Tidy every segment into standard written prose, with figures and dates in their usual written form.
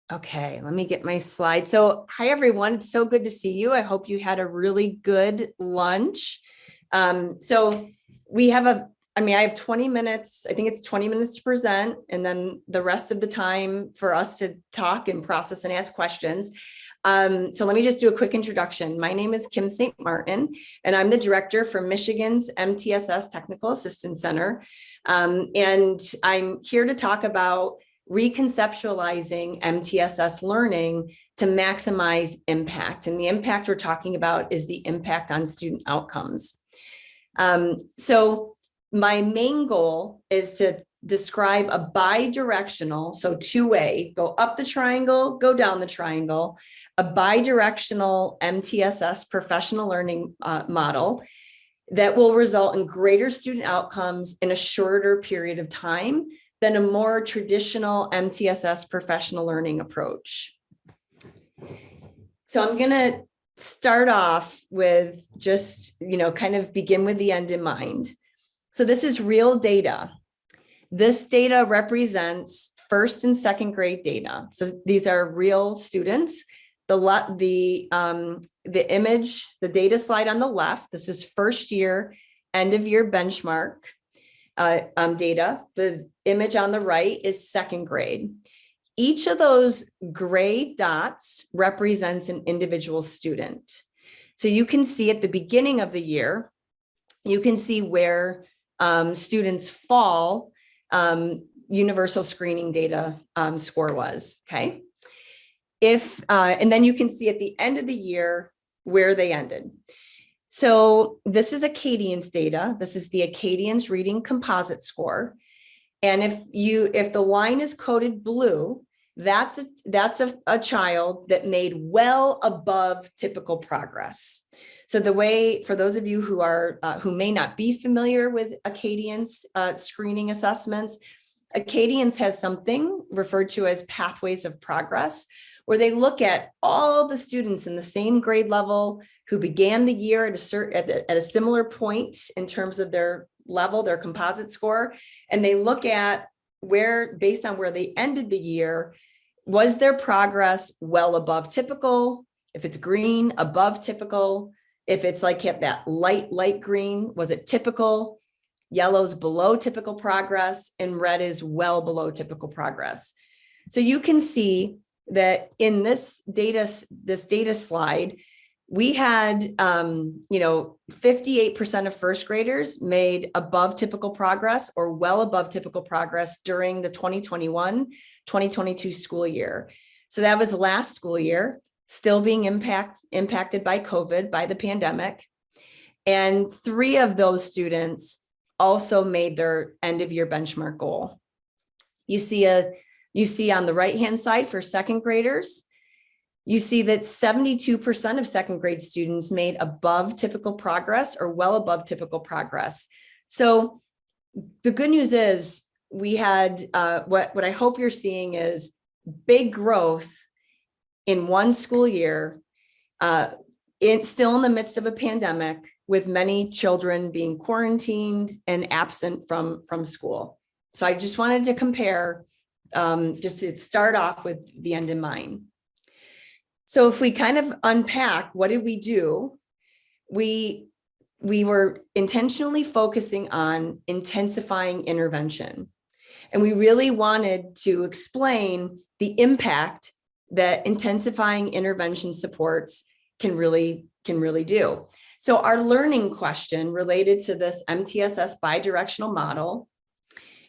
Okay, let me get my slide. So hi, everyone. It's so good to see you. I hope you had a really good lunch. So we have I have 20 minutes. I think it's 20 minutes to present, and then the rest of the time for us to talk and process and ask questions. So let me just do a quick introduction. My name is Kim St. Martin, and I'm the director for Michigan's MTSS Technical Assistance Center. And I'm here to talk about reconceptualizing MTSS learning to maximize impact. And the impact we're talking about is the impact on student outcomes. So my main goal is to describe a bi-directional, so two-way, go up the triangle, go down the triangle, a bi-directional MTSS professional learning model that will result in greater student outcomes in a shorter period of time than a more traditional MTSS professional learning approach. So I'm going to start off with just, kind of begin with the end in mind. So this is real data. This data represents first and second grade data. So these are real students. The image, the data slide on the left, this is first year, end of year benchmark data. The image on the right is second grade. Each of those gray dots represents an individual student. So you can see at the beginning of the year, you can see where students fall universal screening data score was, okay? And then you can see at the end of the year where they ended. So this is Acadians data. This is the Acadians reading composite score. And if the line is coded blue, that's a child that made well above typical progress. So for those of you who may not be familiar with Acadians screening assessments, Acadians has something referred to as pathways of progress, where they look at all the students in the same grade level who began the year at a similar point in terms of their level, their composite score, and they look at based on where they ended the year, was their progress well above typical? If it's green, above typical. If it's like that light green, was it typical? Yellow's below typical progress, and red is well below typical progress. So you can see that in this data slide, we had 58% of first graders made above typical progress or well above typical progress during the 2021-2022 school year. So that was last school year, still being impacted by COVID, by the pandemic. And 3 of those students also made their end of year benchmark goal. You see on the right-hand side for second graders, you see that 72% of second grade students made above typical progress or well above typical progress. So the good news is we had what I hope you're seeing is big growth in one school year, still in the midst of a pandemic, with many children being quarantined and absent from school. So I just wanted to compare, just to start off with the end in mind. So if we kind of unpack, what did we do? We were intentionally focusing on intensifying intervention. And we really wanted to explain the impact that intensifying intervention supports can really do. So our learning question related to this MTSS bidirectional model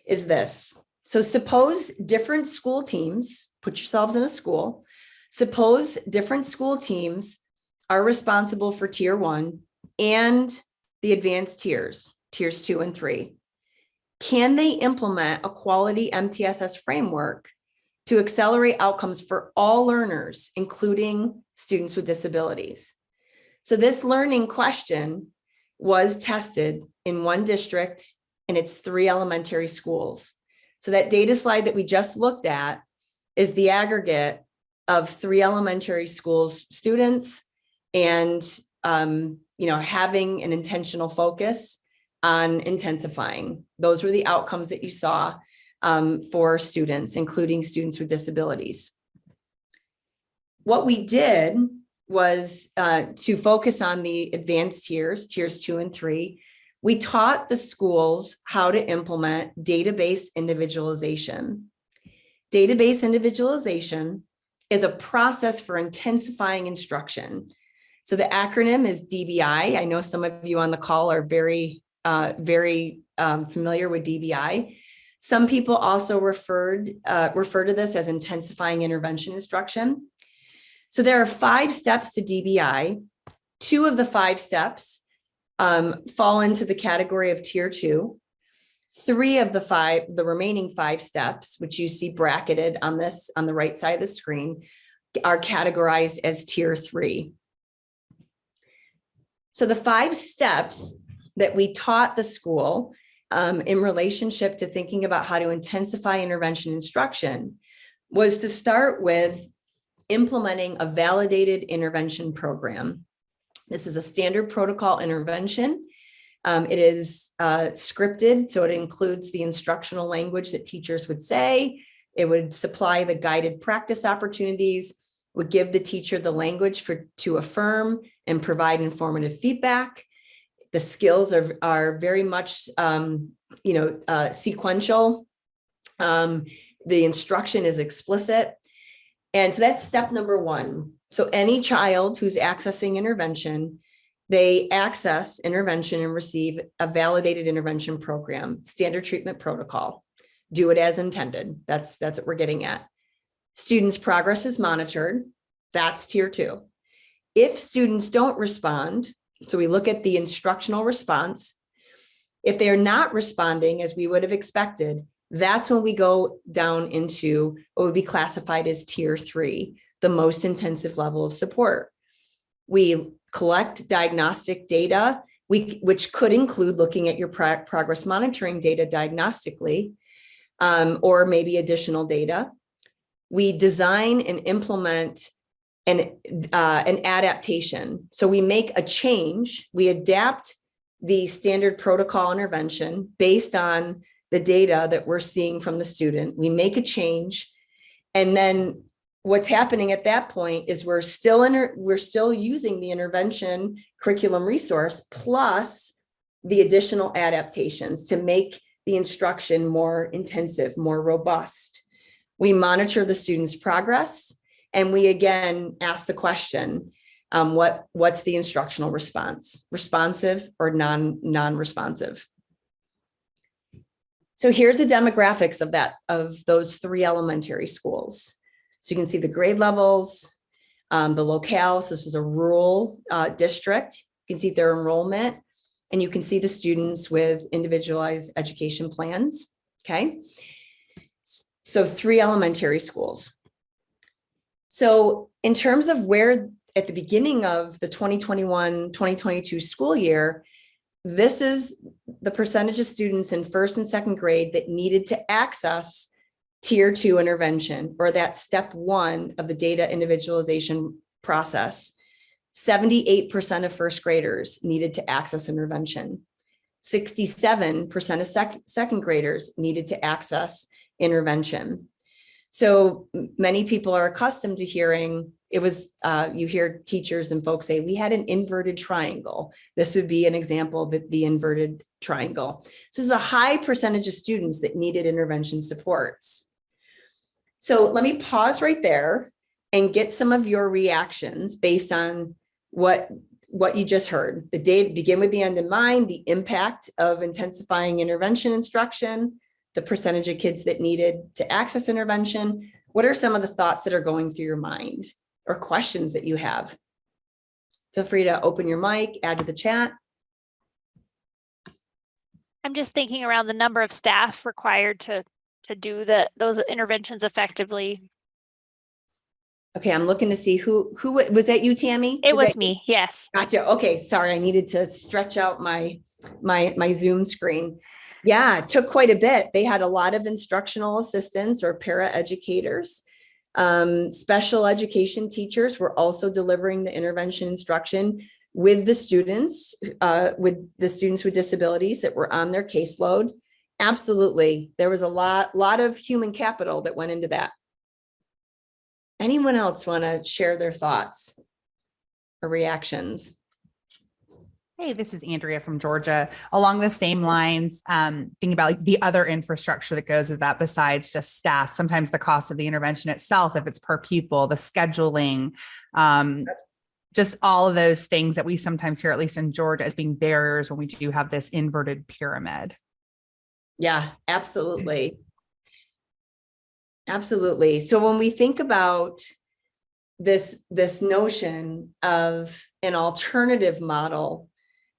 is this. So suppose different school teams, put yourselves in a school, suppose different school teams are responsible for tier 1 and the advanced tiers 2 and 3. Can they implement a quality MTSS framework to accelerate outcomes for all learners, including students with disabilities? So this learning question was tested in one district and its 3 elementary schools. So that data slide that we just looked at is the aggregate of 3 elementary schools students and having an intentional focus on intensifying. Those were the outcomes that you saw for students, including students with disabilities. What we did was to focus on the advanced tiers 2 and 3. We taught the schools how to implement database individualization. Database individualization is a process for intensifying instruction. So the acronym is DBI. I know some of you on the call are very familiar with DBI. Some people also refer to this as intensifying intervention instruction. So there are 5 steps to DBI. 2 of the 5 steps fall into the category of tier 2. 3 of the remaining 5 steps, which you see bracketed on the right side of the screen, are categorized as tier 3. So the 5 steps that we taught the school in relationship to thinking about how to intensify intervention instruction was to start with implementing a validated intervention program. This is a standard protocol intervention. It is scripted, so it includes the instructional language that teachers would say. It would supply the guided practice opportunities, would give the teacher the language to affirm and provide informative feedback. The skills are very much sequential. The instruction is explicit. And so that's step number 1. So any child who's accessing intervention, they access intervention and receive a validated intervention program, standard treatment protocol. Do it as intended. That's what we're getting at. Students' progress is monitored. That's tier 2. If students don't respond, so we look at the instructional response. If they're not responding as we would have expected, that's when we go down into what would be classified as tier 3, the most intensive level of support. We collect diagnostic data, which could include looking at your progress monitoring data diagnostically, or maybe additional data. We design and implement an adaptation. So we make a change, we adapt the standard protocol intervention based on the data that we're seeing from the student. We make a change, and then what's happening at that point is we're still using the intervention curriculum resource plus the additional adaptations to make the instruction more intensive, more robust. We monitor the student's progress, and we again ask the question, what's the instructional response? Responsive or non-responsive? So here's the demographics of those 3 elementary schools. So you can see the grade levels, the locales. This is a rural district. You can see their enrollment, and you can see the students with individualized education plans. Okay. So 3 elementary schools. So in terms of where at the beginning of the 2021-2022 school year, this is the percentage of students in 1st and 2nd grade that needed to access tier 2 intervention, or that step 1 of the data individualization process. 78% of 1st graders needed to access intervention. 67% of second graders needed to access intervention. So many people are accustomed to hearing, you hear teachers and folks say, we had an inverted triangle. This would be an example of the inverted triangle. So this is a high percentage of students that needed intervention supports. So let me pause right there and get some of your reactions based on what you just heard. The data, begin with the end in mind, the impact of intensifying intervention instruction, the percentage of kids that needed to access intervention. What are some of the thoughts that are going through your mind or questions that you have? Feel free to open your mic, add to the chat. I'm just thinking around the number of staff required to do those interventions effectively. Okay, I'm looking to see who was that. You, Tammy? It was me. Yes. Gotcha. Okay, sorry, I needed to stretch out my Zoom screen. Yeah, it took quite a bit. They had a lot of instructional assistants or paraeducators. Special education teachers were also delivering the intervention instruction with the students with disabilities that were on their caseload. Absolutely, there was a lot of human capital that went into that. Anyone else want to share their thoughts or reactions? Hey, this is Andrea from Georgia. Along the same lines, thinking about like the other infrastructure that goes with that besides just staff, sometimes the cost of the intervention itself, if it's per pupil, the scheduling, just all of those things that we sometimes hear, at least in Georgia, as being barriers when we do have this inverted pyramid. Yeah, absolutely. Absolutely. So when we think about this notion of an alternative model,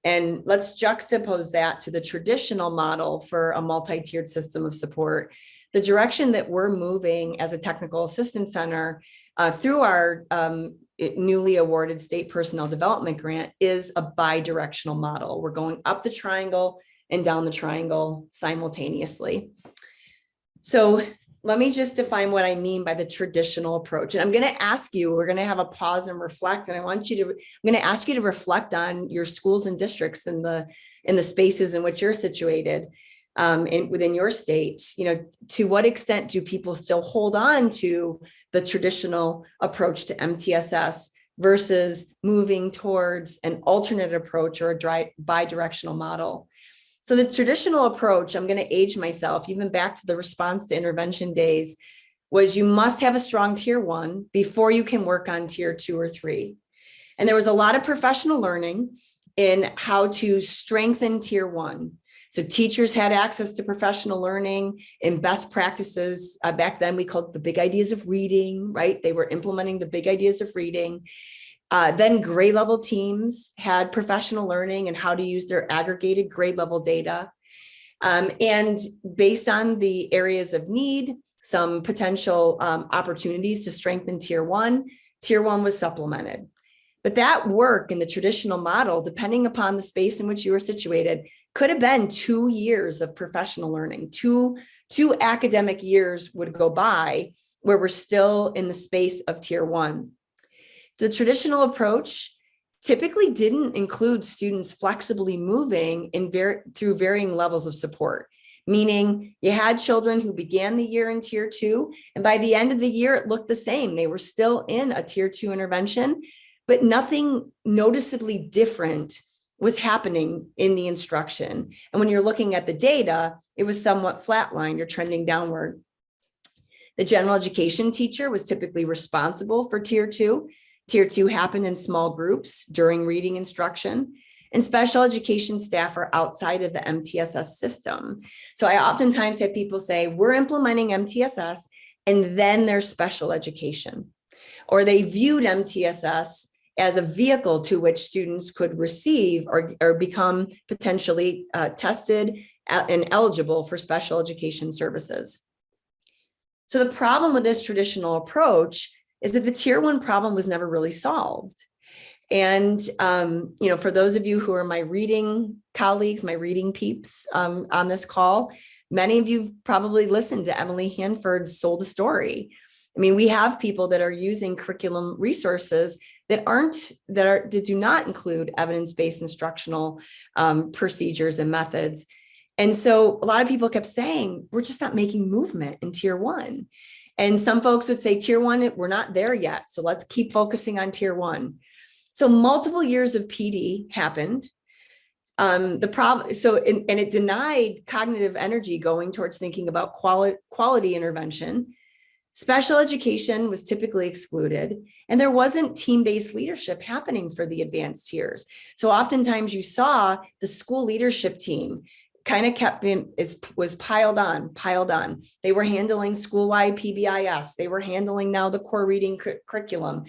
and let's juxtapose that to the traditional model for a multi-tiered system of support, the direction that we're moving as a technical assistance center through our newly awarded state personnel development grant is a bi-directional model. We're going up the triangle and down the triangle simultaneously. So let me just define what I mean by the traditional approach. And I'm going to ask you, we're going to have a pause and reflect. And I'm going to ask you to reflect on your schools and districts in the spaces in which you're situated within your state. To what extent do people still hold on to the traditional approach to MTSS versus moving towards an alternate approach or a bi-directional model? So the traditional approach, I'm going to age myself, even back to the response to intervention days, was you must have a strong tier 1 before you can work on tier 2 or 3. And there was a lot of professional learning in how to strengthen tier 1. So teachers had access to professional learning and best practices. Back then we called it the big ideas of reading, right? They were implementing the big ideas of reading. Then grade level teams had professional learning and how to use their aggregated grade level data. And based on the areas of need, some potential opportunities to strengthen tier 1 was supplemented. But that work in the traditional model, depending upon the space in which you were situated, could have been 2 years of professional learning. Two academic years would go by where we're still in the space of tier 1. The traditional approach typically didn't include students flexibly moving through varying levels of support, meaning you had children who began the year in tier 2, and by the end of the year, it looked the same. They were still in a tier 2 intervention, but nothing noticeably different was happening in the instruction. And when you're looking at the data, it was somewhat flatlined or trending downward. The general education teacher was typically responsible for tier 2. Tier 2 happened in small groups during reading instruction, and special education staff are outside of the MTSS system. So I oftentimes have people say, we're implementing MTSS and then there's special education, or they viewed MTSS as a vehicle to which students could receive or become potentially tested and eligible for special education services. So the problem with this traditional approach is that the tier 1 problem was never really solved. And, for those of you who are my reading colleagues, my reading peeps on this call, many of you probably listened to Emily Hanford's Sold a Story. I mean, we have people that are using curriculum resources that do not include evidence-based instructional procedures and methods. And so a lot of people kept saying, we're just not making movement in tier 1. And some folks would say tier 1, we're not there yet. So let's keep focusing on tier 1. So multiple years of PD happened. And it denied cognitive energy going towards thinking about quality intervention. Special education was typically excluded, and there wasn't team-based leadership happening for the advanced tiers. So oftentimes you saw the school leadership team kind of was piled on. They were handling school-wide PBIS. They were handling now the core reading curriculum.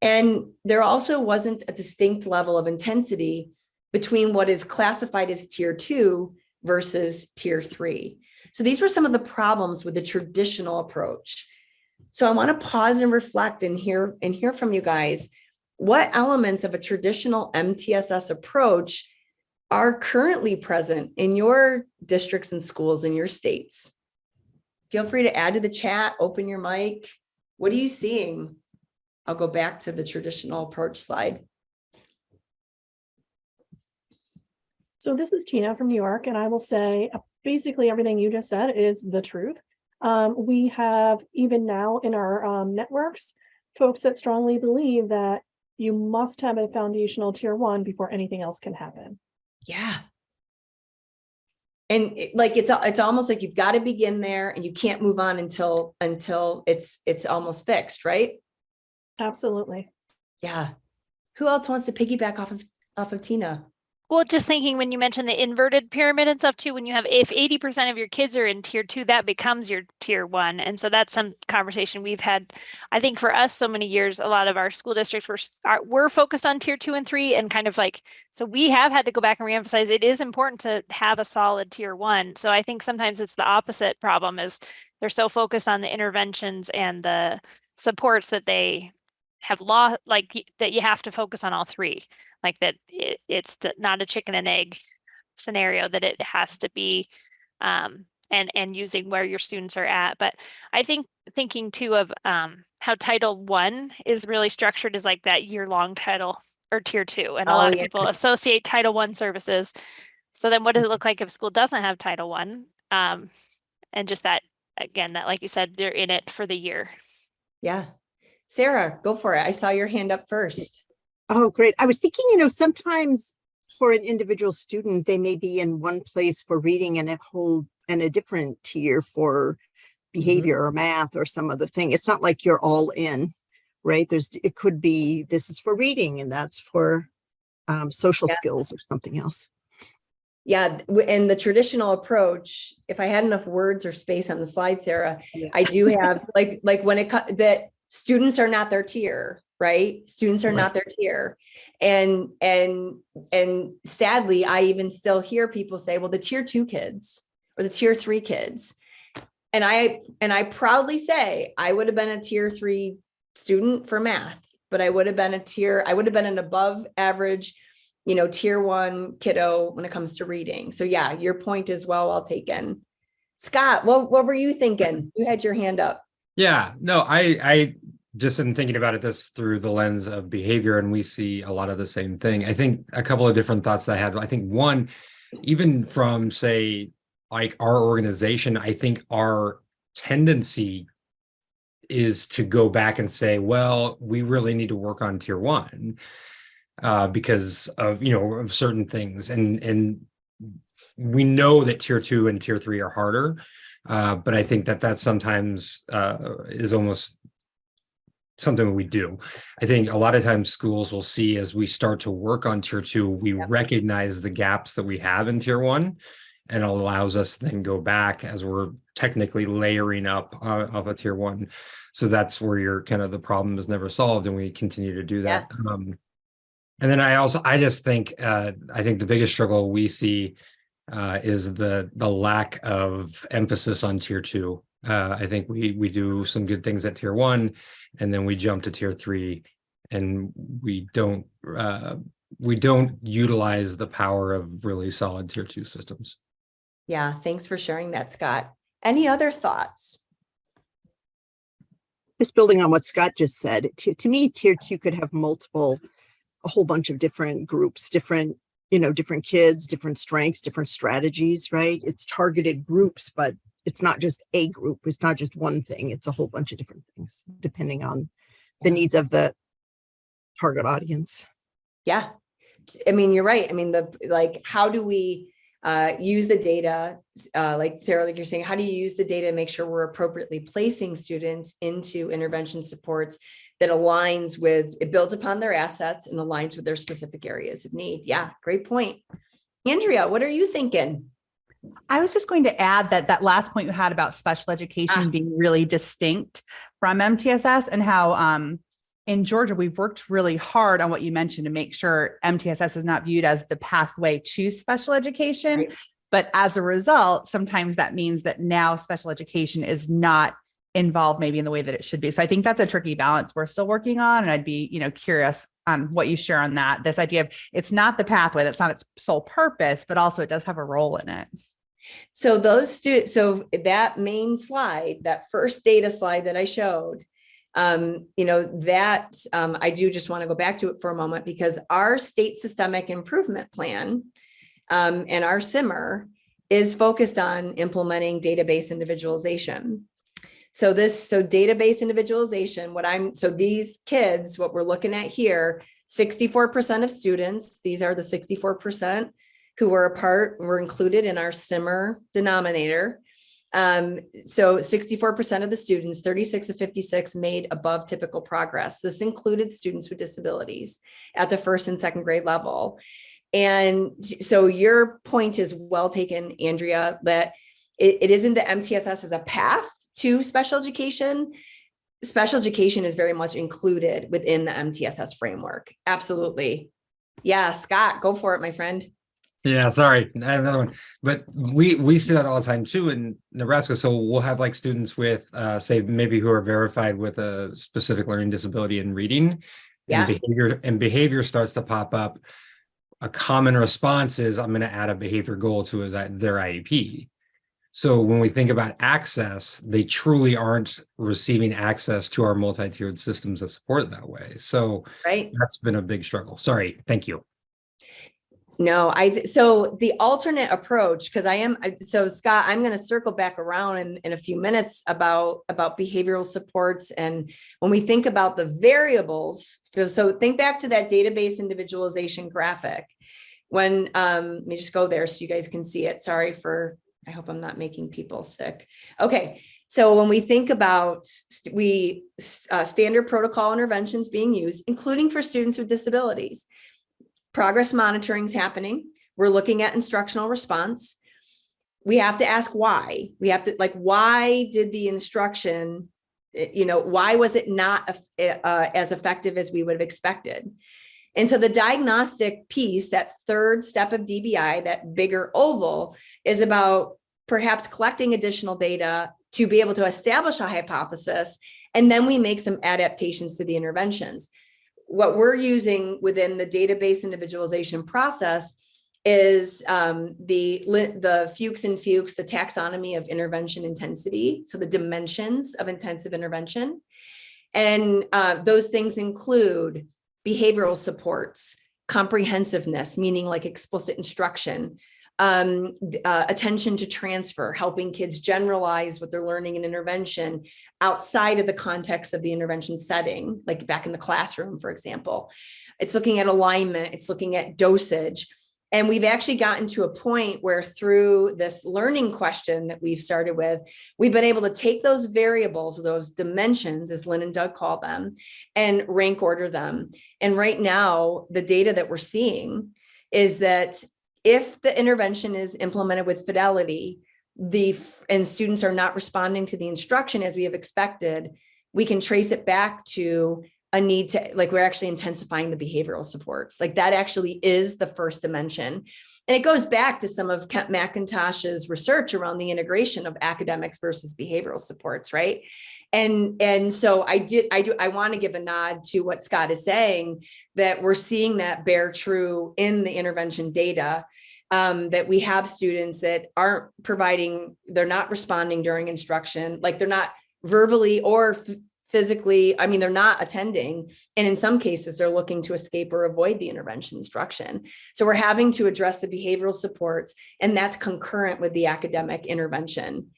And there also wasn't a distinct level of intensity between what is classified as tier 2 versus tier 3. So these were some of the problems with the traditional approach. So I want to pause and reflect and hear from you guys, what elements of a traditional MTSS approach are currently present in your districts and schools in your states? Feel free to add to the chat, open your mic. What are you seeing? I'll go back to the traditional approach slide. So this is Tina from New York, and I will say basically everything you just said is the truth. We have, even now in our networks, folks that strongly believe that you must have a foundational tier 1 before anything else can happen. Yeah. And like, it's almost like you've got to begin there and you can't move on until it's almost fixed, right? Absolutely. Yeah. Who else wants to piggyback off of Tina? Well, just thinking when you mentioned the inverted pyramid and stuff too, when you have, if 80% of your kids are in tier 2, that becomes your tier 1. And so that's some conversation we've had. I think for us, so many years, a lot of our school districts were focused on tier 2 and 3 and kind of like, so we have had to go back and reemphasize it is important to have a solid tier 1. So I think sometimes it's the opposite problem is they're so focused on the interventions and the supports that they have lost, like that you have to focus on all 3. Like that it's not a chicken and egg scenario, that it has to be and using where your students are at. But I think thinking too of how Title I is really structured as like that year-long title or tier 2. And a lot of people associate Title I services. So then what does it look like if school doesn't have Title I? And just that, again, that like you said, they're in it for the year. Yeah. Sarah, go for it. I saw your hand up first. Oh, great. I was thinking, sometimes for an individual student, they may be in one place for reading and a different tier for behavior or math or some other thing. It's not like you're all in, right? It could be, this is for reading and that's for social skills or something else. Yeah, in the traditional approach, if I had enough words or space on the slide, Sarah, I do have like when that students are not their tier, right? Students are not their tier. And sadly, I even still hear people say, well, the tier 2 kids or the tier 3 kids. And I proudly say I would have been a tier 3 student for math, but I would have been an above average, tier 1 kiddo when it comes to reading. So yeah, your point is well taken. Scott, what were you thinking? You had your hand up. Yeah, no, I just am thinking about this through the lens of behavior, and we see a lot of the same thing. I think a couple of different thoughts that I had. I think one, even from say like our organization, I think our tendency is to go back and say, well, we really need to work on tier 1 because of of certain things, and we know that tier 2 and tier 3 are harder, but I think that sometimes is almost something we do. I think a lot of times schools will see as we start to work on tier 2, we recognize the gaps that we have in tier 1, and it allows us to then go back as we're technically layering up of a tier 1. So that's where your kind of the problem is never solved, and we continue to do that. And then I just think I think the biggest struggle we see is the lack of emphasis on tier 2. I think we do some good things at tier 1, and then we jump to tier 3, and we don't utilize the power of really solid tier 2 systems. Yeah, thanks for sharing that, Scott. Any other thoughts? Just building on what Scott just said, to me, tier 2 could have a whole bunch of different groups, different kids, different strengths, different strategies, right? It's targeted groups, but it's not just a group. It's not just one thing. It's a whole bunch of different things, depending on the needs of the target audience. Yeah, I mean, you're right. I mean, how do we use the data? Like Sarah, like you're saying, how do you use the data to make sure we're appropriately placing students into intervention supports that aligns with, it builds upon their assets and aligns with their specific areas of need? Yeah, great point. Andrea, what are you thinking? I was just going to add that last point you had about special education being really distinct from MTSS, and how in Georgia, we've worked really hard on what you mentioned to make sure MTSS is not viewed as the pathway to special education. Right. But as a result, sometimes that means that now special education is not involved maybe in the way that it should be. So I think that's a tricky balance we're still working on. And I'd be, curious on what you share on that. This idea of it's not the pathway, that's not its sole purpose, but also it does have a role in it. So so that main slide, that first data slide that I showed, I do just want to go back to it for a moment, because our state systemic improvement plan and our SIMR is focused on implementing database individualization. So database individualization, so these kids, what we're looking at here, 64% of students, these are the 64% who were included in our SIMMER denominator. So 64% of the students, 36 of 56 made above typical progress. This included students with disabilities at the first and second grade level. And so your point is well taken, Andrea, that it isn't the MTSS as a path to special education. Special education is very much included within the MTSS framework. Absolutely. Yeah, Scott, go for it, my friend. Yeah, sorry, I have another one, but we see that all the time too in Nebraska. So we'll have like students with, say, maybe who are verified with a specific learning disability in reading, Yeah. and behavior starts to pop up. A common response is, I'm going to add a behavior goal to their IEP. So when we think about access, they truly aren't receiving access to our multi-tiered systems that support that way. So Right. that's been a big struggle. Sorry, thank you. No, so the alternate approach, because so Scott, I'm going to circle back around in a few minutes about behavioral supports. And when we think about the variables, so think back to that database individualization graphic. When, let me just go there so you guys can see it. Sorry I hope I'm not making people sick. Okay. So when we think about standard protocol interventions being used, including for students with disabilities, progress monitoring is happening. We're looking at instructional response. We have to ask why. We have to why did the instruction, why was it not as effective as we would have expected? And so the diagnostic piece, that third step of DBI, that bigger oval, is about perhaps collecting additional data to be able to establish a hypothesis. And then we make some adaptations to the interventions. What we're using within the database individualization process is the Fuchs and Fuchs, the taxonomy of intervention intensity. So the dimensions of intensive intervention. And those things include behavioral supports, comprehensiveness, meaning like explicit instruction, attention to transfer, helping kids generalize what they're learning in intervention outside of the context of the intervention setting, like back in the classroom, for example. It's looking at alignment, it's looking at dosage. And we've actually gotten to a point where through this learning question that we've started with, we've been able to take those variables, those dimensions, as Lynn and Doug call them, and rank order them. And right now, the data that we're seeing is that if the intervention is implemented with fidelity, and students are not responding to the instruction as we have expected, we can trace it back to a need to, we're actually intensifying the behavioral supports. That actually is the first dimension. And it goes back to some of Kent McIntosh's research around the integration of academics versus behavioral supports, right? And so I want to give a nod to what Scott is saying, that we're seeing that bear true in the intervention data, that we have students that aren't they're not responding during instruction, they're not verbally or physically, they're not attending. And in some cases, they're looking to escape or avoid the intervention instruction. So we're having to address the behavioral supports, and that's concurrent with the academic intervention.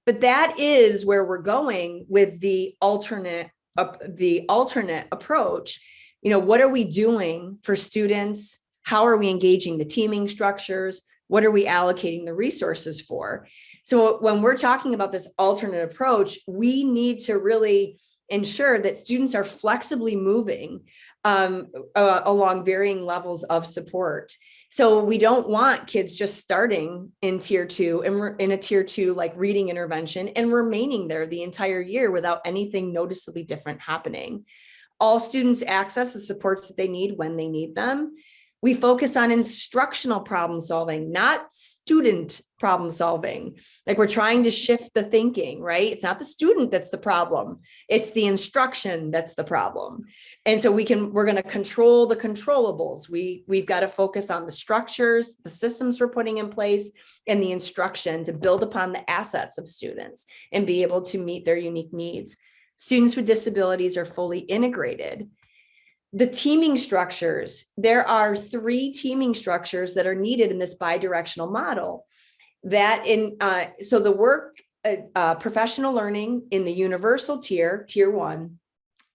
But that is where we're going with the alternate approach. What are we doing for students? How are we engaging the teaming structures? What are we allocating the resources for? So when we're talking about this alternate approach, we need to really ensure that students are flexibly moving along varying levels of support. So we don't want kids just starting in tier 2 and in a tier 2 reading intervention and remaining there the entire year without anything noticeably different happening. All students access the supports that they need when they need them. We focus on instructional problem solving, not student problem solving. We're trying to shift the thinking, right? It's not the student that's the problem. It's the instruction that's the problem. And so we're going to control the controllables. We've got to focus on the structures, the systems we're putting in place, and the instruction to build upon the assets of students and be able to meet their unique needs. Students with disabilities are fully integrated. The teaming structures, there are 3 teaming structures that are needed in this bidirectional model. So the work professional learning in the universal tier, tier 1,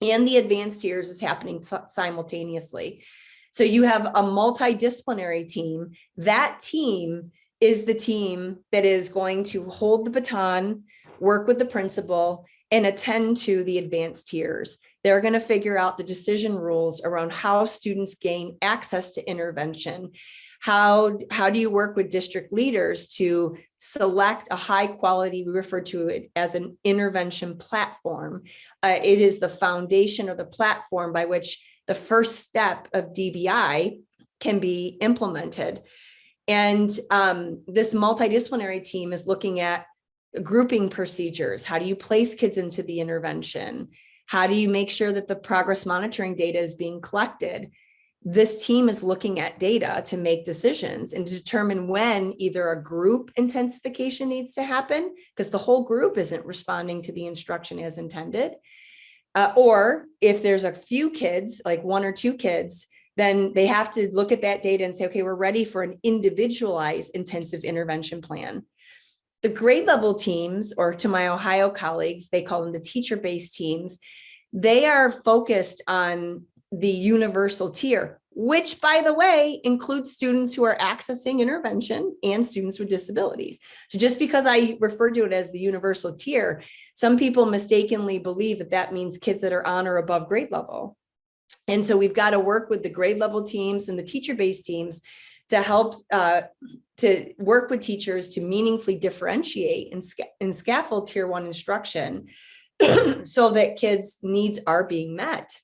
and the advanced tiers is happening simultaneously. So you have a multidisciplinary team. That team is the team that is going to hold the baton, work with the principal, and attend to the advanced tiers. They're going to figure out the decision rules around how students gain access to intervention. How do you work with district leaders to select a high quality, we refer to it as an intervention platform. It is the foundation or the platform by which the first step of DBI can be implemented. And this multidisciplinary team is looking at grouping procedures. How do you place kids into the intervention? How do you make sure that the progress monitoring data is being collected? This team is looking at data to make decisions and to determine when either a group intensification needs to happen because the whole group isn't responding to the instruction as intended. Or if there's a few kids, like 1 or 2 kids, then they have to look at that data and say, okay, we're ready for an individualized intensive intervention plan. The grade level teams, or to my Ohio colleagues, they call them the teacher-based teams. They are focused on the universal tier, which, by the way, includes students who are accessing intervention and students with disabilities. So just because I refer to it as the universal tier, some people mistakenly believe that that means kids that are on or above grade level. And so we've got to work with the grade level teams and the teacher-based teams to help to work with teachers to meaningfully differentiate and scaffold tier 1 instruction so that kids' needs are being met.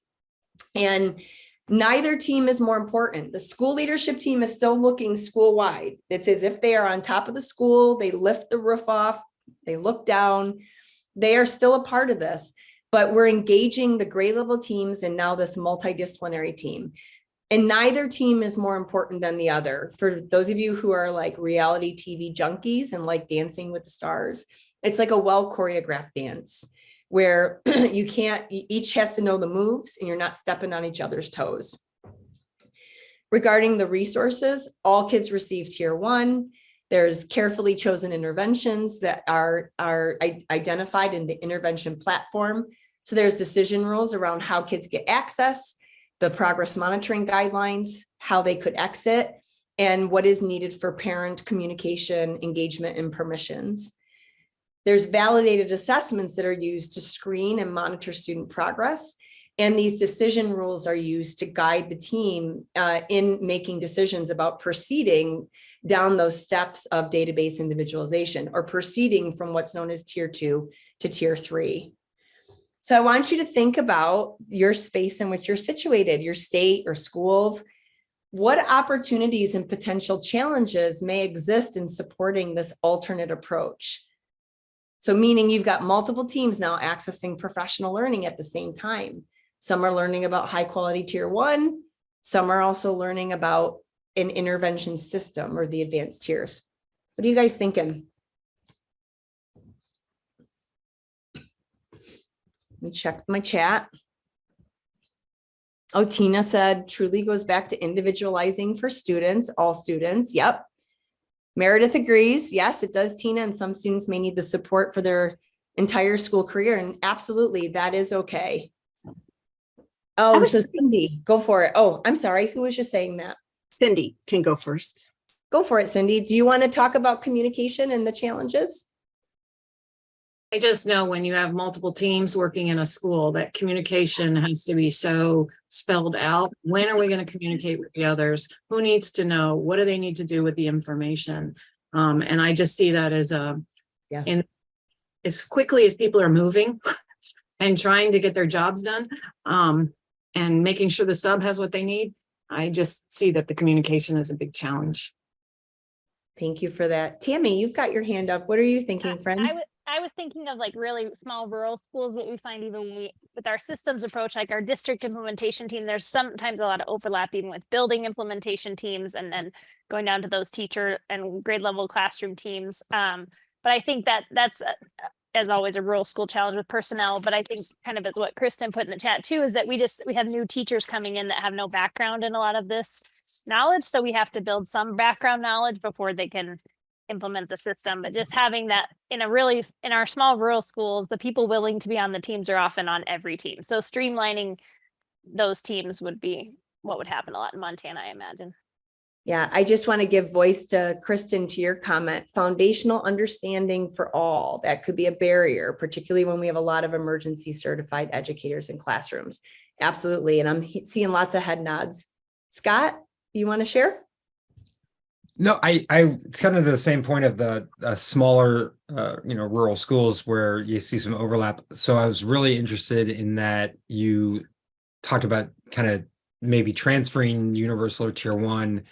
And neither team is more important. The school leadership team is still looking school-wide. It's as if they are on top of the school, they lift the roof off, they look down, they are still a part of this, but we're engaging the grade level teams and now this multidisciplinary team. And neither team is more important than the other. For those of you who are like reality TV junkies and like Dancing with the Stars, it's like a well choreographed dance where each has to know the moves and you're not stepping on each other's toes. Regarding the resources, all kids receive tier 1. There's carefully chosen interventions that are identified in the intervention platform. So there's decision rules around how kids get access, the progress monitoring guidelines, how they could exit, and what is needed for parent communication, engagement, and permissions. There's validated assessments that are used to screen and monitor student progress. And these decision rules are used to guide the team in making decisions about proceeding down those steps of database individualization or proceeding from what's known as tier 2 to tier 3. So I want you to think about your space in which you're situated, your state or schools. What opportunities and potential challenges may exist in supporting this alternate approach? So meaning you've got multiple teams now accessing professional learning at the same time. Some are learning about high quality tier 1. Some are also learning about an intervention system or the advanced tiers. What are you guys thinking? Let me check my chat. Oh, Tina said truly goes back to individualizing for students, all students. Yep. Meredith agrees. Yes, it does, Tina. And some students may need the support for their entire school career. And absolutely, that is okay. Oh, so Cindy, go for it. Oh, I'm sorry. Who was just saying that? Cindy can go first. Go for it, Cindy. Do you want to talk about communication and the challenges? I just know when you have multiple teams working in a school that communication has to be so spelled out. When are we going to communicate with the others? Who needs to know? What do they need to do with the information? And I just see that as in as quickly as people are moving and trying to get their jobs done and making sure the sub has what they need. I just see that the communication is a big challenge. Thank you for that. Tammy, you've got your hand up. What are you thinking, friend? I was thinking of like really small rural schools, what we find even when with our systems approach, like our district implementation team, there's sometimes a lot of overlap even with building implementation teams and then going down to those teacher and grade level classroom teams. But I think that's as always a rural school challenge with personnel. But I think kind of as what Kristen put in the chat too, is that we have new teachers coming in that have no background in a lot of this knowledge. So we have to build some background knowledge before they can implement the system, but just having that in our small rural schools, the people willing to be on the teams are often on every team. So streamlining those teams would be what would happen a lot in Montana, I imagine. Yeah, I just want to give voice to Kristen, to your comment. Foundational understanding for all. That could be a barrier, particularly when we have a lot of emergency certified educators in classrooms. Absolutely. And I'm seeing lots of head nods. Scott, you want to share? No, it's kind of the same point of the smaller, rural schools where you see some overlap. So I was really interested in that you talked about kind of maybe transferring universal or tier 1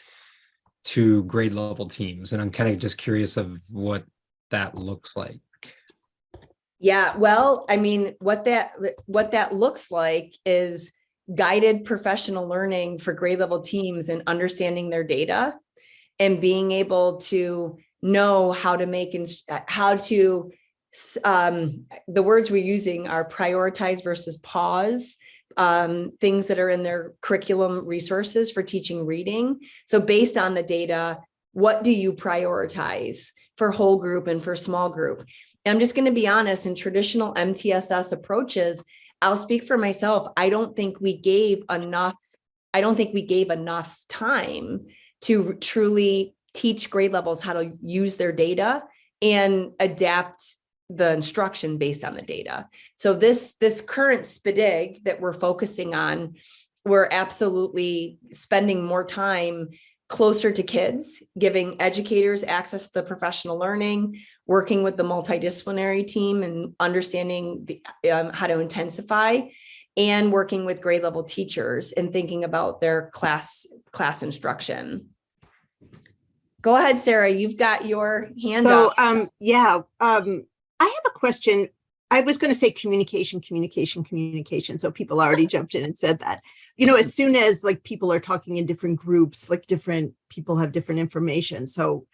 to grade level teams. And I'm kind of just curious of what that looks like. Yeah, well, I mean, what that looks like is guided professional learning for grade level teams and understanding their data and being able to know how to the words we're using are prioritize versus pause, things that are in their curriculum resources for teaching reading. So based on the data, what do you prioritize for whole group and for small group? And I'm just going to be honest, in traditional MTSS approaches, I'll speak for myself. I don't think we gave enough time to truly teach grade levels how to use their data and adapt the instruction based on the data. So this current SPDIG that we're focusing on, we're absolutely spending more time closer to kids, giving educators access to the professional learning, working with the multidisciplinary team and understanding how to intensify, and working with grade level teachers and thinking about their class instruction. Go ahead, Sarah, you've got your hand up. I have a question. I was going to say communication. So people already jumped in and said that, as soon as like people are talking in different groups, like different people have different information. So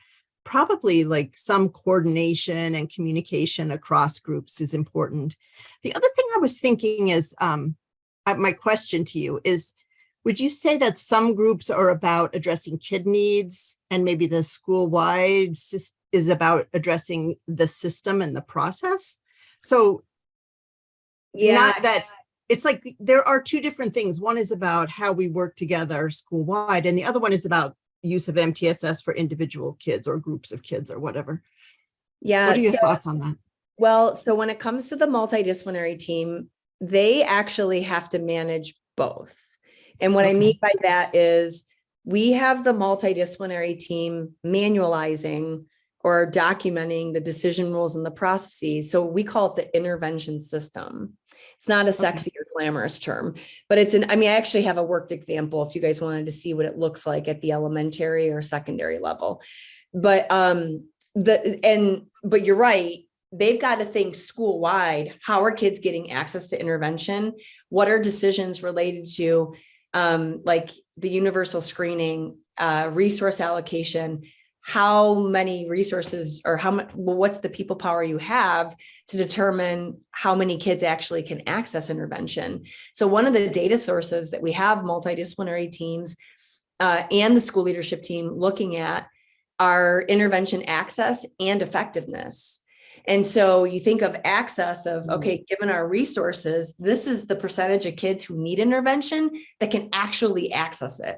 probably like some coordination and communication across groups is important. The other thing I was thinking is, my question to you is, would you say that some groups are about addressing kid needs and maybe the school-wide is about addressing the system and the process? So not that it's like there are two different things. One is about how we work together school-wide, and the other one is about use of MTSS for individual kids or groups of kids or whatever. Yeah. What are your thoughts on that? Well, so when it comes to the multidisciplinary team, they actually have to manage both. And what I mean by that is we have the multidisciplinary team manualizing or documenting the decision rules and the processes. So we call it the intervention system. It's not a sexy or glamorous term, but I actually have a worked example if you guys wanted to see what it looks like at the elementary or secondary level. But but you're right. They've got to think school-wide. How are kids getting access to intervention? What are decisions related to like the universal screening, resource allocation? How many resources or what's the people power you have to determine how many kids actually can access intervention? So one of the data sources that we have multidisciplinary teams and the school leadership team looking at are intervention access and effectiveness. And so you think of access of, okay, given our resources, this is the percentage of kids who need intervention that can actually access it.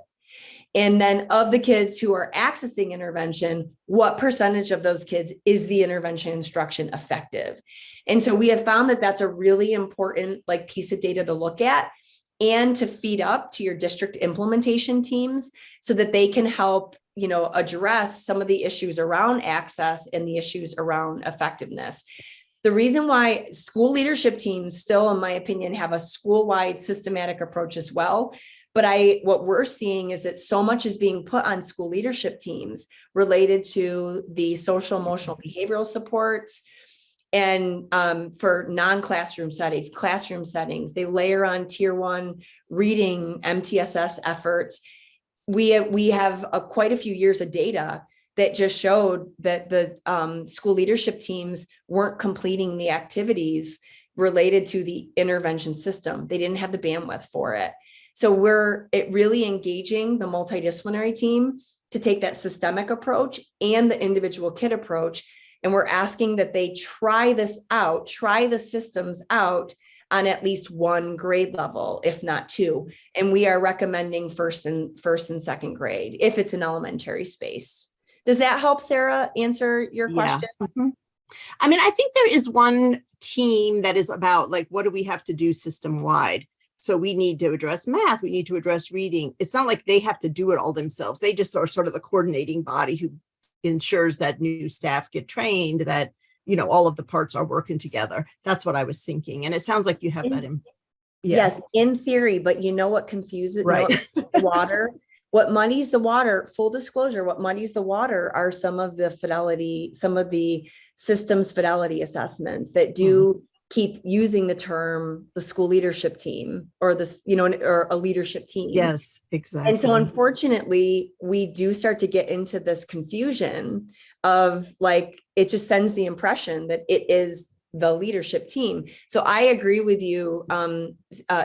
And then of the kids who are accessing intervention, what percentage of those kids is the intervention instruction effective? And so we have found that that's a really important piece of data to look at and to feed up to your district implementation teams so that they can help, address some of the issues around access and the issues around effectiveness. The reason why school leadership teams still, in my opinion, have a school-wide systematic approach as well. But what we're seeing is that so much is being put on school leadership teams related to the social, emotional, behavioral supports. And for non-classroom settings, classroom settings, they layer on tier 1 reading MTSS efforts. We have quite a few years of data that just showed that the school leadership teams weren't completing the activities related to the intervention system. They didn't have the bandwidth for it. So we're really engaging the multidisciplinary team to take that systemic approach and the individual kid approach. And we're asking that they try this out, try the systems out on at least one grade level, if not two. And we are recommending first and second grade, if it's an elementary space. Does that help, Sarah, answer your Yeah. question? Mhm. I mean, I think there is one team that is about like, what do we have to do system wide? So we need to address math. We need to address reading. It's not like they have to do it all themselves. They just are sort of the coordinating body who ensures that new staff get trained, that, you know, all of the parts are working together. That's what I was thinking. And it sounds like you have that in. Yeah. Yes, in theory, but you know what confuses Right. the water? What muddies the water, full disclosure, what muddies the water are some of the systems fidelity assessments that do keep using the term the school leadership team or this, you know, or a leadership team. Yes, exactly. And so unfortunately, we do start to get into this confusion of like, it just sends the impression that it is the leadership team. So I agree with you,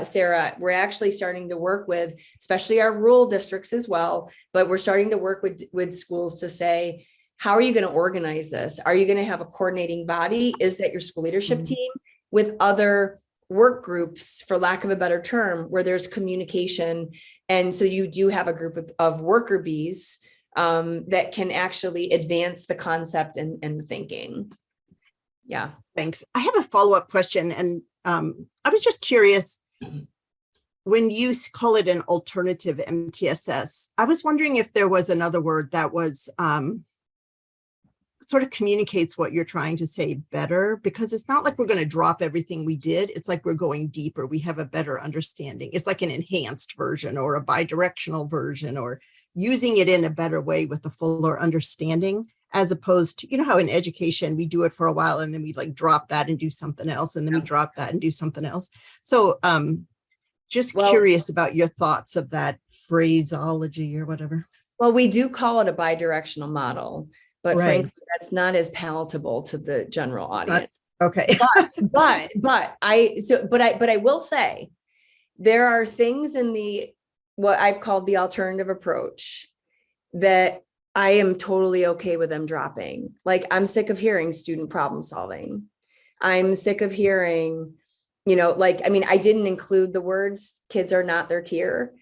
Sarah. We're actually starting to work with, especially our rural districts as well, but we're starting to work with schools to say, how are you going to organize this? Are you going to have a coordinating body? Is that your school leadership team with other work groups, for lack of a better term, where there's communication? And so you do have a group of worker bees that can actually advance the concept and the thinking. Yeah. Thanks. I have a follow-up question. And I was just curious, when you call it an alternative MTSS, I was wondering if there was another word that was sort of communicates what you're trying to say better, because it's not like we're going to drop everything we did. It's like we're going deeper. We have a better understanding. It's like an enhanced version or a bidirectional version, or using it in a better way with a fuller understanding, as opposed to, you know, how in education we do it for a while and then we like drop that and do something else, and then we drop that and do something else. So just curious about your thoughts of that phraseology or whatever. Well, we do call it a bidirectional model, but Right. frankly, that's not as palatable to the general audience. Okay. But I will say there are things in what I've called the alternative approach that I am totally okay with them dropping. Like, I'm sick of hearing student problem solving. I'm sick of hearing, you know, like, I mean, I didn't include the words kids are not their tier.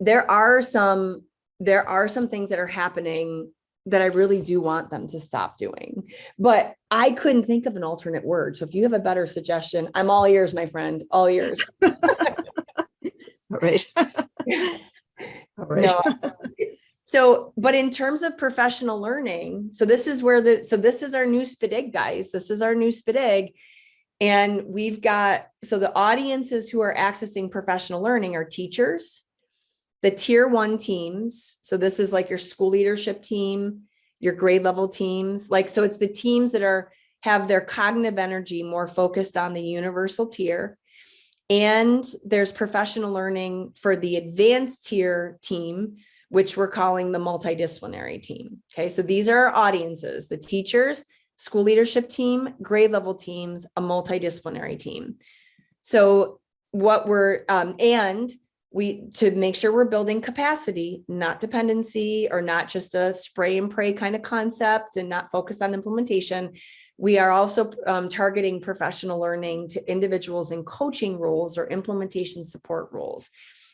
There are some things that are happening that I really do want them to stop doing, but I couldn't think of an alternate word. So if you have a better suggestion, I'm all ears, my friend, all ears. All right. All right. No. So, but in terms of professional learning, so this is our new SPIDIG, guys. This is our new SPIDIG. And we've got, so the audiences who are accessing professional learning are teachers, the tier 1 teams. So this is like your school leadership team, your grade level teams. Like, so it's the teams that have their cognitive energy more focused on the universal tier. And there's professional learning for the advanced tier team, which we're calling the multidisciplinary team. Okay, so these are our audiences: the teachers, school leadership team, grade level teams, a multidisciplinary team. So what to make sure we're building capacity, not dependency, or not just a spray and pray kind of concept and not focused on implementation. We are also targeting professional learning to individuals in coaching roles or implementation support roles,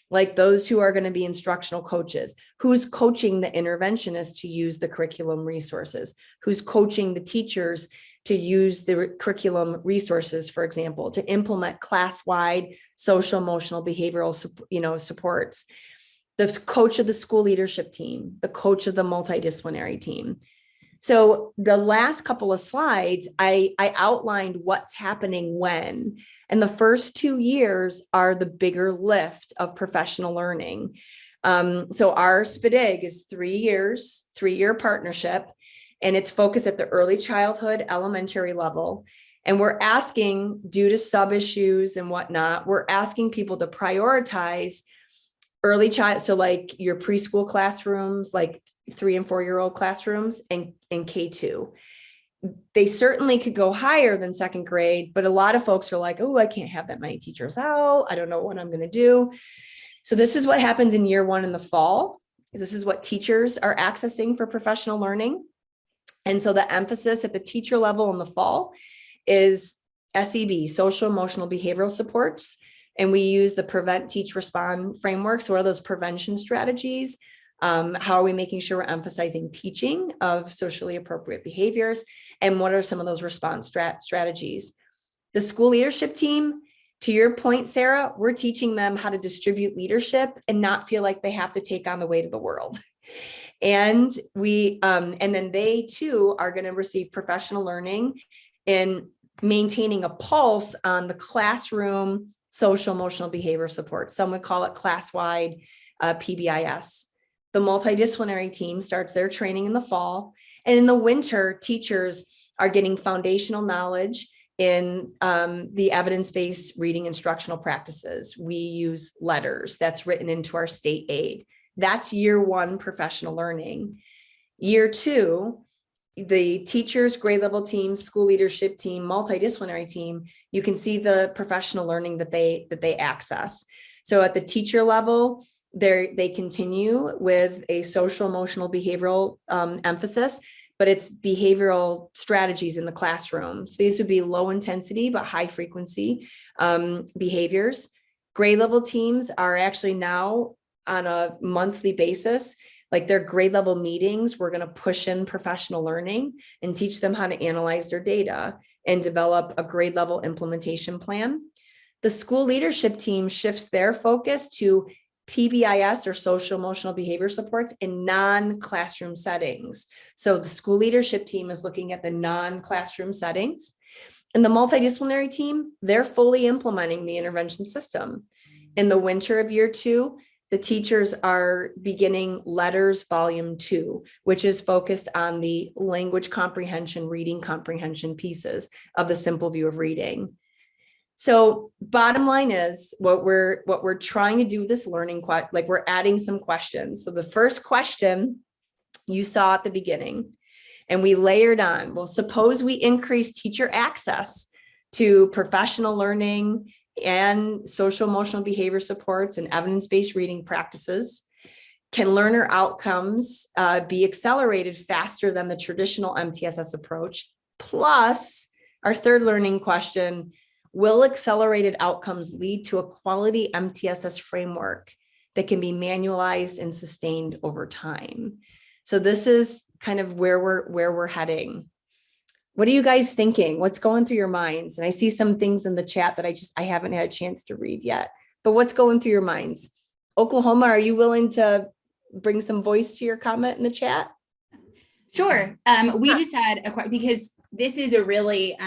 like those who are going to be instructional coaches, who's coaching the interventionist to use the curriculum resources, who's coaching the teachers to use the curriculum resources, for example, to implement class-wide social, emotional, behavioral, supports, the coach of the school leadership team, the coach of the multidisciplinary team. So the last couple of slides, I outlined what's happening when, and the first 2 years are the bigger lift of professional learning. So our SPIDIG is 3 years, 3-year partnership, and it's focused at the early childhood, elementary level. And we're asking, due to sub issues and whatnot, we're asking people to prioritize early child. So like your preschool classrooms, like 3 and 4-year-old classrooms, and K2. They certainly could go higher than second grade, but a lot of folks are like, oh, I can't have that many teachers out. I don't know what I'm going to do. So this is what happens in year 1 in the fall. This is what teachers are accessing for professional learning. And so the emphasis at the teacher level in the fall is SEB, social, emotional, behavioral supports. And we use the prevent, teach, respond framework. So what are those prevention strategies? How are we making sure we're emphasizing teaching of socially appropriate behaviors? And what are some of those response strategies? The school leadership team, to your point, Sarah, we're teaching them how to distribute leadership and not feel like they have to take on the weight of the world. And and then they too are going to receive professional learning in maintaining a pulse on the classroom social emotional behavior support. Some would call it class-wide PBIS. The multidisciplinary team starts their training in the fall, and in the winter, teachers are getting foundational knowledge in the evidence-based reading instructional practices. We use letters that's written into our state aid. That's year one professional learning. Year two, the teachers, grade level team, school leadership team, multidisciplinary team, you can see the professional learning that they access. So at the teacher level, they continue with a social, emotional, behavioral emphasis, but it's behavioral strategies in the classroom. So these would be low intensity, but high frequency behaviors. Grade level teams are actually now on a monthly basis, like their grade level meetings, we're going to push in professional learning and teach them how to analyze their data and develop a grade level implementation plan. The school leadership team shifts their focus to PBIS or social emotional behavior supports in non-classroom settings. So the school leadership team is looking at the non-classroom settings. And the multidisciplinary team, they're fully implementing the intervention system. In the winter of year two, the teachers are beginning Letters Volume 2, which is focused on the language comprehension, reading comprehension pieces of the simple view of reading. So bottom line is what we're trying to do with this learning, like we're adding some questions. So the first question you saw at the beginning, and we layered on, well, suppose we increase teacher access to professional learning and social emotional behavior supports and evidence-based reading practices. Can learner outcomes be accelerated faster than the traditional MTSS approach? Plus, our third learning question, will accelerated outcomes lead to a quality MTSS framework that can be manualized and sustained over time? So this is kind of where we're heading. What are you guys thinking? What's going through your minds? And I see some things in the chat that I haven't had a chance to read yet, but what's going through your minds? Oklahoma, are you willing to bring some voice to your comment in the chat? Sure. We just had a question because this is a really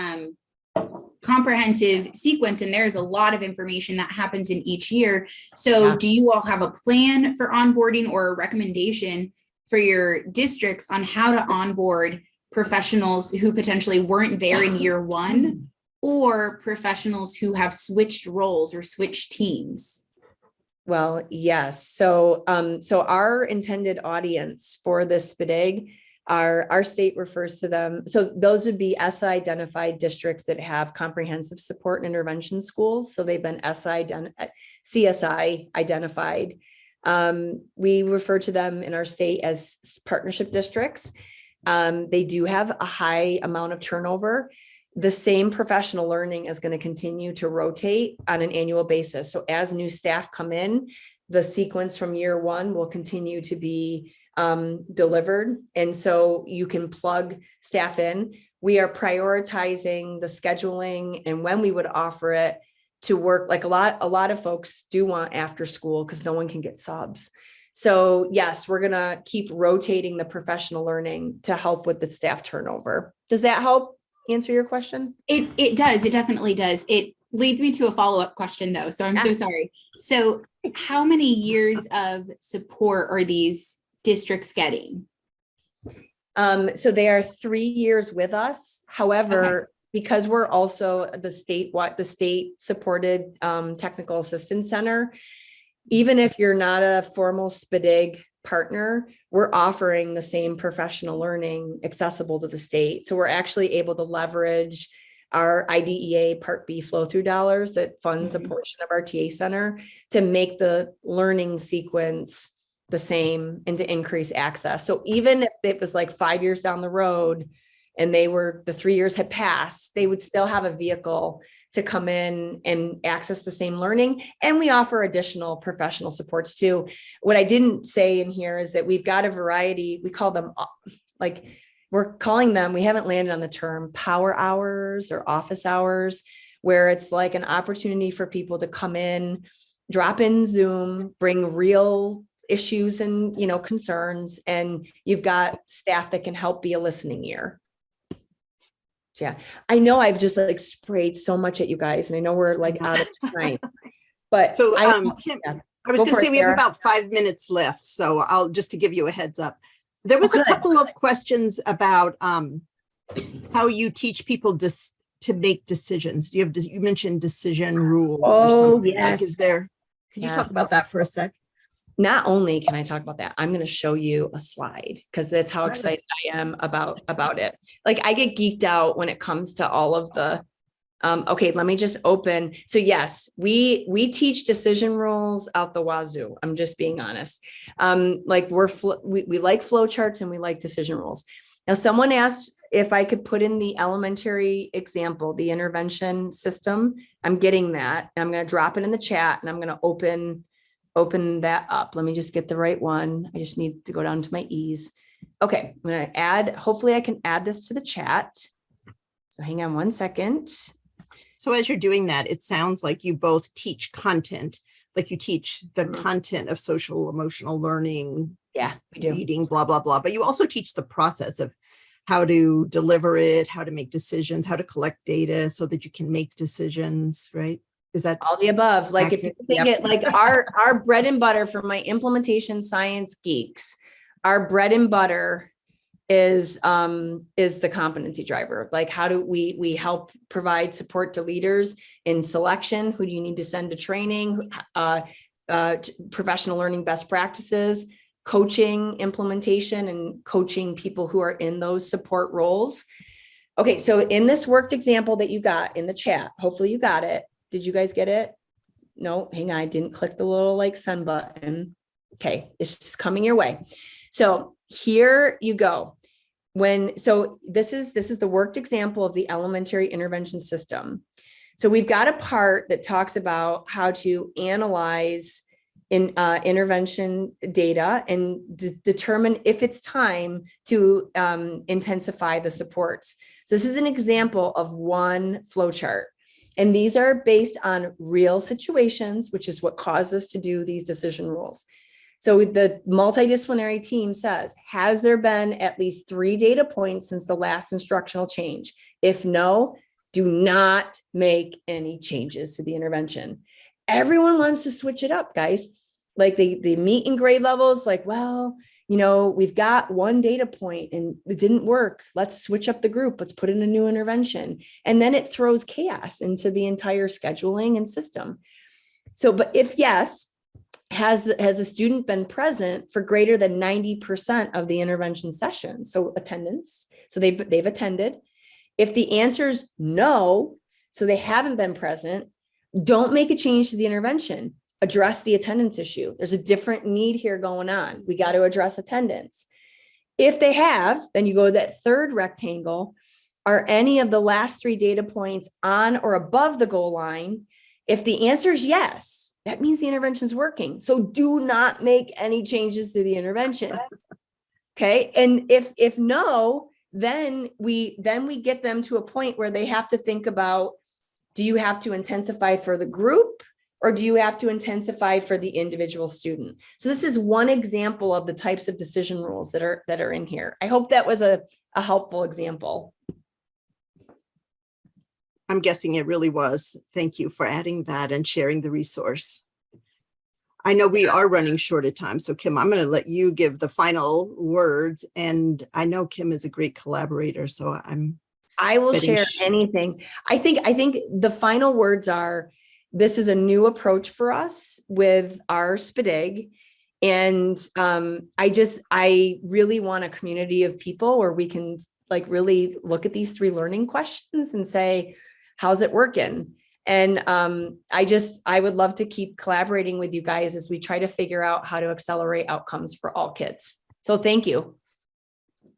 comprehensive sequence and there's a lot of information that happens in each year. So do you all have a plan for onboarding or a recommendation for your districts on how to onboard professionals who potentially weren't there in year one or professionals who have switched roles or switched teams? Well, yes. So our intended audience for this SPDIG, our state refers to them. So those would be SI identified districts that have comprehensive support and intervention schools. So they've been CSI identified. We refer to them in our state as partnership districts. They do have a high amount of turnover. The same professional learning is going to continue to rotate on an annual basis. So as new staff come in, the sequence from year one will continue to be delivered. And so you can plug staff in. We are prioritizing the scheduling and when we would offer it to work. Like a lot of folks do want after school because no one can get subs. So yes, we're going to keep rotating the professional learning to help with the staff turnover. Does that help answer your question? It does. It definitely does. It leads me to a follow-up question though. So I'm so sorry. So how many years of support are these districts getting? So they are 3 years with us. However, because we're also the state supported technical assistance center, even if you're not a formal SPDIG partner, we're offering the same professional learning accessible to the state. So we're actually able to leverage our IDEA Part B flow through dollars that funds a portion of our TA center to make the learning sequence the same and to increase access. So even if it was like 5 years down the road and the 3 years had passed, they would still have a vehicle to come in and access the same learning. And we offer additional professional supports too. What I didn't say in here is that we've got a variety, we call them we haven't landed on the term power hours or office hours, where it's like an opportunity for people to come in, drop in Zoom, bring real issues and, concerns, and you've got staff that can help be a listening ear. Yeah, I know I've just like sprayed so much at you guys, and I know we're like out of time, but So, I Kim, yeah. I was Go going to for say it, we have Sarah. about 5 minutes left, so I'll just to give you a heads up. There was a good. couple of questions about how you teach people to make decisions. You mentioned decision rules or something. Like, Yes. can you Yes. talk about that for a sec? Not only can I talk about that, I'm going to show you a slide because that's how excited I am about it. Like I get geeked out when it comes to all of the, okay, let me just open. So yes, we teach decision rules out the wazoo. I'm just being honest. Like we like flow charts and we like decision rules. Now someone asked if I could put in the elementary example, the intervention system. I'm getting that. I'm going to drop it in the chat and I'm going to open that up. Let me just get the right one. I just need to go down to my ease. Okay, I'm going to hopefully I can add this to the chat. So hang on one second. So as you're doing that, it sounds like you both teach content, like you teach the content of social emotional learning, Yeah, we do. reading, blah, blah, blah. But you also teach the process of how to deliver it, how to make decisions, how to collect data so that you can make decisions, right? Is that all the above? Like if you think Yep. it like our bread and butter for my implementation science geeks, our bread and butter is the competency driver. Like how do we help provide support to leaders in selection? Who do you need to send to training? Professional learning best practices, coaching implementation, and coaching people who are in those support roles. Okay, so in this worked example that you got in the chat, hopefully you got it. Did you guys get it? No, hang on, I didn't click the little like send button. Okay, it's just coming your way. So here you go. So this is the worked example of the elementary intervention system. So we've got a part that talks about how to analyze intervention data and determine if it's time to intensify the supports. So this is an example of one flow chart. And these are based on real situations, which is what caused us to do these decision rules. So the multidisciplinary team says, has there been at least 3 data points since the last instructional change? If no, do not make any changes to the intervention. Everyone wants to switch it up, guys. Like they meet in grade levels, like, well, we've got 1 data point and it didn't work. Let's switch up the group. Let's put in a new intervention. And then it throws chaos into the entire scheduling and system. So, but if yes, has a student been present for greater than 90% of the intervention sessions? So attendance, so they've attended. If the answer is no, so they haven't been present, don't make a change to the intervention. Address the attendance issue. There's a different need here going on. We got to address attendance. If they have, then you go to that third rectangle. Are any of the last 3 data points on or above the goal line? If the answer is yes, that means the intervention is working. So do not make any changes to the intervention. Okay. And if no, then we get them to a point where they have to think about, do you have to intensify for the group or do you have to intensify for the individual student? So this is one example of the types of decision rules that are in here. I hope that was a helpful example. I'm guessing it really was. Thank you for adding that and sharing the resource. I know we are running short of time. So Kim, I'm going to let you give the final words. And I know Kim is a great collaborator. So I will share anything. I think the final words are, this is a new approach for us with our SPDIG. And I really want a community of people where we can like really look at these 3 learning questions and say, how's it working? And I would love to keep collaborating with you guys as we try to figure out how to accelerate outcomes for all kids. So thank you.